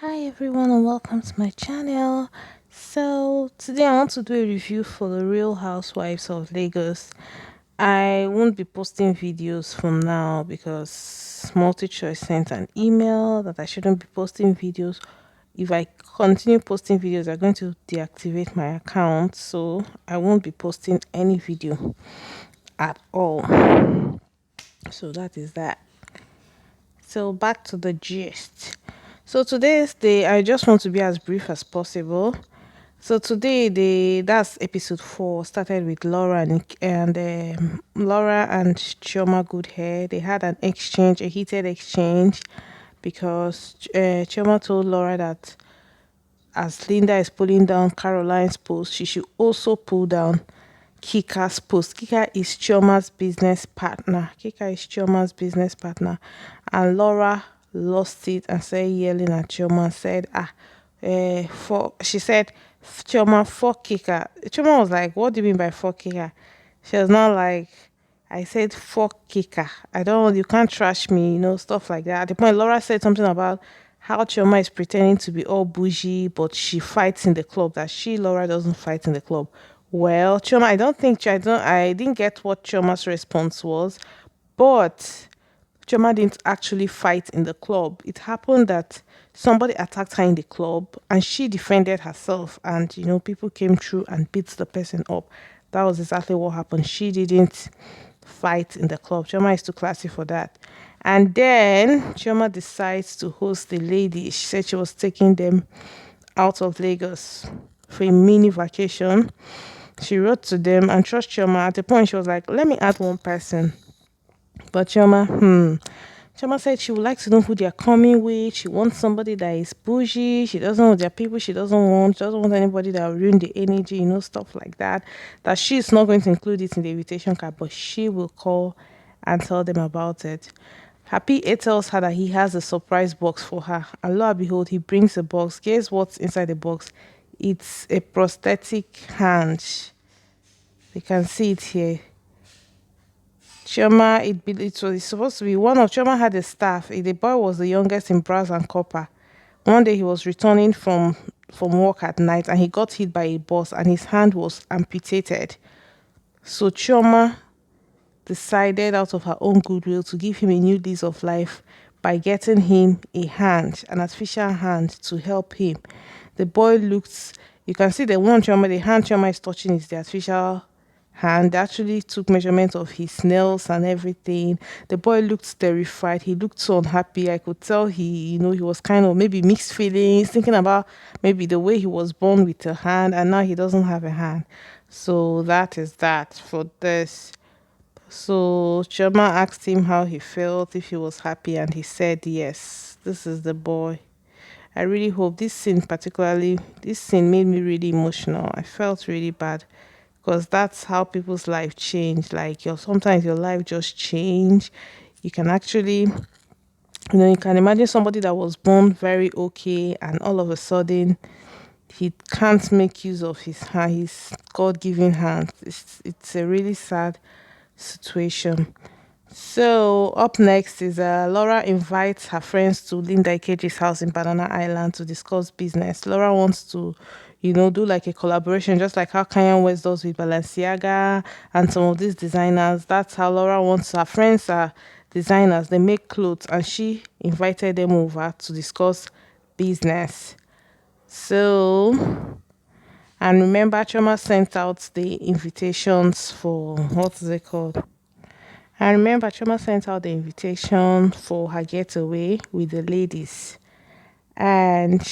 Hi everyone and welcome to my channel. So today I want to do a review for the Real Housewives of Lagos. I won't be posting videos from now because MultiChoice sent an email that I shouldn't be posting videos. If I continue posting videos, they're going to deactivate my account, so I won't be posting any video at all. So that is that. So back to the gist. So today's day, I just want to be as brief as possible. So today, that's episode 4 started with Laura and Laura and Chioma Goodhair. They had an exchange, a heated exchange, because Chioma told Laura that as Linda is pulling down Caroline's post, she should also pull down Kika's post. Kika is Chioma's business partner. Kika is Chioma's business partner. And Laura lost it and started yelling at Chioma and said, for she said, Chioma, fuck Kika. Chioma was like, what do you mean by fuck Kika? She was not like, I said, fuck Kika. I don't, you can't trash me, stuff like that. At the point, Laura said something about how Chioma is pretending to be all bougie, but she fights in the club, that she, Laura, doesn't fight in the club. Well, Chioma, I didn't get what Chioma's response was, but Chioma didn't actually fight in the club. It happened that somebody attacked her in the club and she defended herself, and people came through and beat the person up. That was exactly what happened. She didn't fight in the club. Chioma is too classy for that. And then Chioma decides to host the ladies. She said she was taking them out of Lagos for a mini vacation. She wrote to them and trust Chioma. At the point, she was like, let me add one person. But Chioma said she would like to know who they are coming with. She wants somebody that is bougie. She doesn't want their people. She doesn't want. She doesn't want anybody that will ruin the energy. Stuff like that. That she's not going to include it in the invitation card, but she will call and tell them about it. Happy A tells her that he has a surprise box for her. And lo and behold, he brings a box. Guess what's inside the box? It's a prosthetic hand. You can see it here. Chioma, it was supposed to be one of Chioma had a staff. The boy was the youngest in brass and copper. One day he was returning from work at night and he got hit by a bus and his hand was amputated. So Chioma decided out of her own goodwill to give him a new lease of life by getting him a hand, an artificial hand to help him. The boy looks, you can see the hand Chioma is touching is the artificial hand. They actually took measurement of his nails and everything. The boy looked terrified. He looked so unhappy. I could tell he was kind of maybe mixed feelings, thinking about maybe the way he was born with a hand and now he doesn't have a hand. So that is that for this. So Choma asked him how he felt, if he was happy, and he said yes. This is the boy. I really hope this scene made me really emotional. I felt really bad because that's how people's life change. Like sometimes your life just change. You can actually, you can imagine somebody that was born very okay, and all of a sudden he can't make use of his hand, his God-given hand. It's a really sad situation. So up next is Laura invites her friends to Linda Ikeji's house in Banana Island to discuss business. Laura wants to, do like a collaboration, just like how Kanye West does with Balenciaga and some of these designers. That's how Laura wants her friends are designers. They make clothes, and she invited them over to discuss business. So, and remember, Choma sent out the invitations for what is it called? I remember Choma sent out the invitation for her getaway with the ladies. And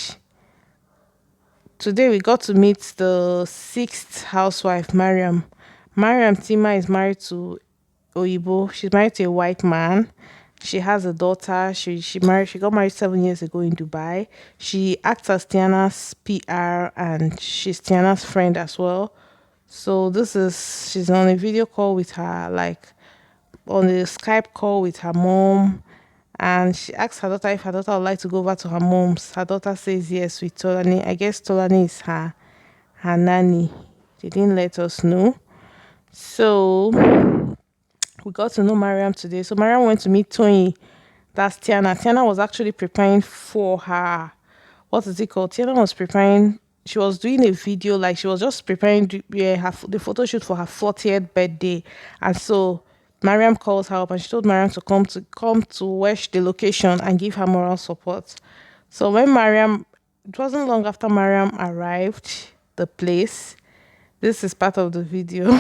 today we got to meet the sixth housewife, Mariam. Mariam Tima is married to Oyibo. She's married to a white man. She has a daughter. She got married 7 years ago in Dubai. She acts as Tiana's PR and she's Tiana's friend as well. So she's on a video call with her, like on a Skype call with her mom, and she asks her daughter if her daughter would like to go over to her mom's. Her daughter says yes with Tolani. I guess Tolani is her nanny. They didn't let us know. So we got to know Mariam today. So Mariam went to meet Tony. That's Tiana. Tiana was actually preparing for her what is it called? Tiana was preparing. She was doing a video, like she was just preparing the photo shoot for her 40th birthday, and so Mariam calls her up and she told Mariam to come to Wesh the location and give her moral support. So when Mariam, it wasn't long after Mariam arrived the place. This is part of the video.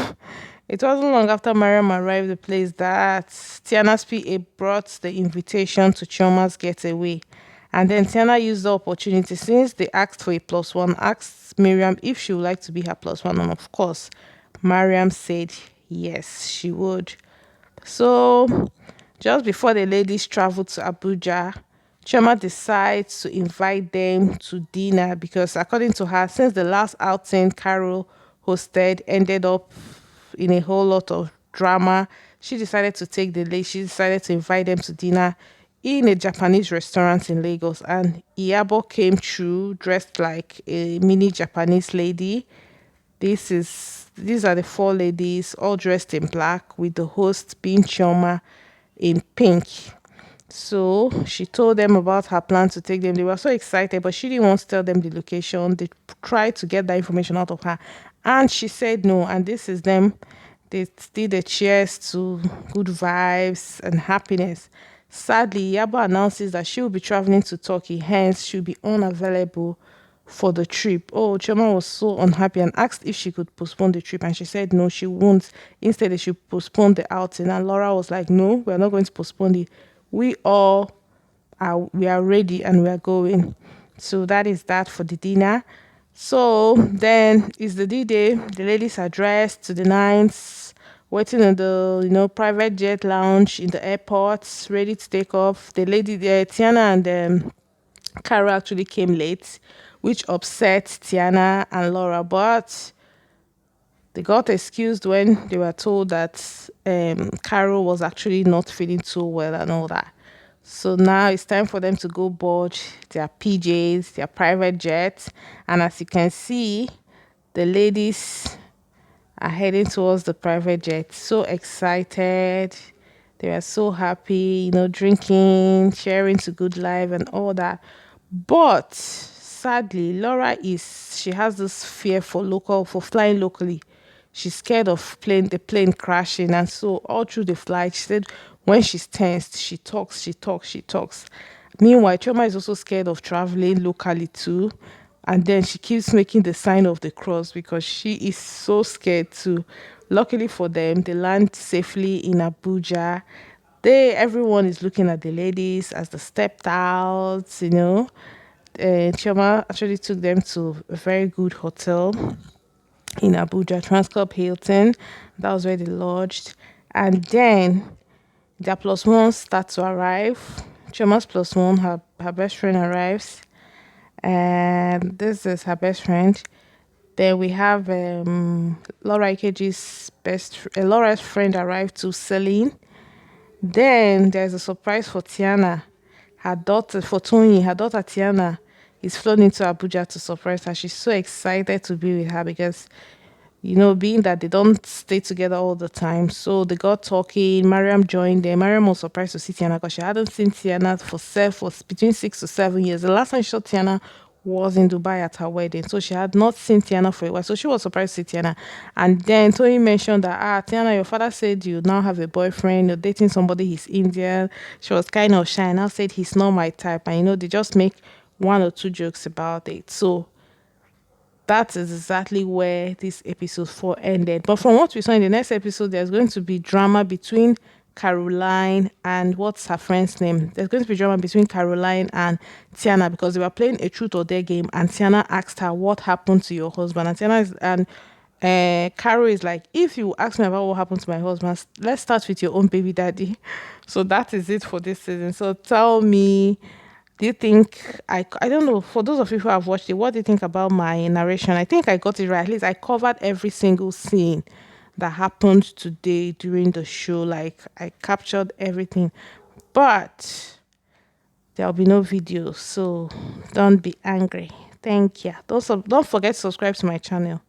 It wasn't long after Mariam arrived the place that Tiana's PA brought the invitation to Chioma's getaway. And then Tiana used the opportunity, since they asked for a plus one, asked Miriam if she would like to be her plus one. And of course, Mariam said yes, she would. So, just before the ladies traveled to Abuja, Chioma decides to invite them to dinner because, according to her, since the last outing Carol hosted ended up in a whole lot of drama, she decided to invite them to dinner in a Japanese restaurant in Lagos. And Iyabo came through dressed like a mini Japanese lady. These are the four ladies all dressed in black with the host being Chioma in pink. So she told them about her plan to take them. They were so excited, but she didn't want to tell them the location. They tried to get that information out of her, and she said no. And this is them. They did a cheers to good vibes and happiness. Sadly, Yabo announces that she will be traveling to Turkey, hence she'll be unavailable for the trip. Oh, Choma was so unhappy and asked if she could postpone the trip, and she said no, she won't. Instead, they should postpone the outing. And Laura was like, "No, we are not going to postpone it. We all we are ready and we are going." So that is that for the dinner. So then is the D-Day. The ladies are dressed to the nines, waiting in the private jet lounge in the airport, ready to take off. The lady, Tiana and Carol actually came late, which upset Tiana and Laura, but they got excused when they were told that Carol was actually not feeling too well and all that. So now it's time for them to go board their PJs, their private jets. And as you can see, the ladies are heading towards the private jet. So excited. They were so happy, drinking, sharing to good life and all that. But sadly, she has this fear for flying locally. She's scared of the plane crashing. And so all through the flight, she said when she's tensed, she talks, she talks, she talks. Meanwhile, Choma is also scared of traveling locally too. And then she keeps making the sign of the cross because she is so scared too. Luckily for them, they land safely in Abuja. Everyone is looking at the ladies as they stepped out, Chioma actually took them to a very good hotel in Abuja, Transcorp Hilton. That was where they lodged. And then their plus one start to arrive. Chioma's plus one, her best friend arrives. And this is her best friend. Then we have Laura's friend arrived to Celine. Then there's a surprise for Tiana. Her daughter Tiana is flown into Abuja to surprise her. She's so excited to be with her because, being that they don't stay together all the time. So they got talking. Mariam joined them. Mariam was surprised to see Tiana because she hadn't seen Tiana for between 6 to 7 years. The last time she saw Tiana was in Dubai at her wedding. So she had not seen Tiana for a while. So she was surprised to see Tiana. And then Tony mentioned that, Tiana, your father said you now have a boyfriend, you're dating somebody, he's Indian. She was kind of shy. Now said he's not my type. And they just make one or two jokes about it. So that is exactly where this episode 4 ended. But from what we saw in the next episode, there's going to be drama between Caroline and what's her friend's name? There's going to be drama between Caroline and Tiana because they were playing a truth or dare game, and Tiana asked her what happened to your husband, Carol is like, if you ask me about what happened to my husband, let's start with your own baby daddy. So that is it for this season. So tell me, do you think I don't know, for those of you who have watched it, what do you think about my narration? I think I got it right. At least I covered every single scene that happened today during the show. Like I captured everything. But there'll be no video, so don't be angry. Thank you. Don't forget to subscribe to my channel.